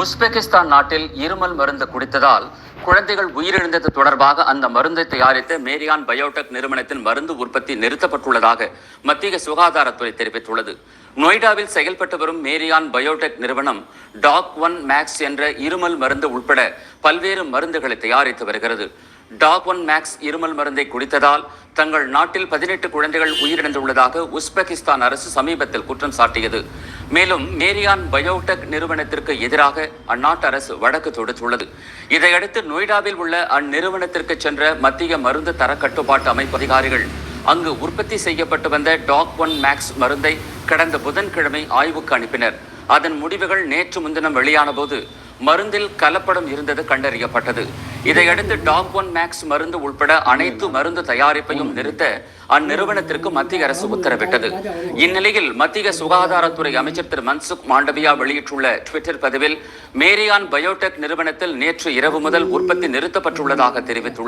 Uzbekistan நாட்டில் இருமல் மருந்து குடித்ததால் குழந்தைகள் உயிரிழந்தது தொடர்பாக அந்த மருந்தை தயாரித்த மேரியான் பயோடெக் நிறுவனத்தின் மருந்து உற்பத்தி நிறுத்தப்பட்டுள்ளதாக மத்திய சுகாதாரத்துறை தெரிவித்துள்ளது. நொய்டாவில் செயல்பட்டு வரும் மேரியான் பயோடெக் நிறுவனம் டாக் 1 மேக்ஸ் என்ற இருமல் மருந்து உட்பட பல்வேறு மருந்துகளை தயாரித்து வருகிறது. டாக் 1 மேக்ஸ் இருமல் மருந்தை குடித்ததால் தங்கள் நாட்டில் 18 குழந்தைகள் உயிரிழந்துள்ளதாக உஸ்பெகிஸ்தான் அரசு சமீபத்தில் குற்றம் சாட்டியது. மேலும் மேரியான் பயோடெக் நிறுவனத்திற்கு எதிராக அந்நாட்டு அரசு வழக்கு தொடுத்துள்ளது. இதையடுத்து நொய்டாவில் உள்ள அந்நிறுவனத்திற்கு சென்ற மத்திய மருந்து தர கட்டுப்பாட்டு அமைப்பு அதிகாரிகள் அங்கு உற்பத்தி செய்யப்பட்டு வந்த டாக் 1 மேக்ஸ் மருந்தை கடந்த புதன்கிழமை ஆய்வுக்கு அனுப்பினர். அதன் முடிவுகள் நேற்று முன்தினம் வெளியான போது மருந்தில் கலப்படம் இருந்தது கண்டறியப்பட்டது. இதையடுத்து டாக் 1 மேக்ஸ் மருந்து உட்பட அனைத்து மருந்து தயாரிப்பையும் நிறுத்த அந்நிறுவனத்திற்கு மத்திய அரசு உத்தரவிட்டது. இந்நிலையில் மத்திய சுகாதாரத்துறை அமைச்சர் திரு மன்சுக் மாண்டவியா வெளியிட்டுள்ள ட்விட்டர் பதிவில் மேரியான் பயோடெக் நிறுவனத்தில் நேற்று இரவு முதல் உற்பத்தி நிறுத்தப்பட்டுள்ளதாக தெரிவித்துள்ளார்.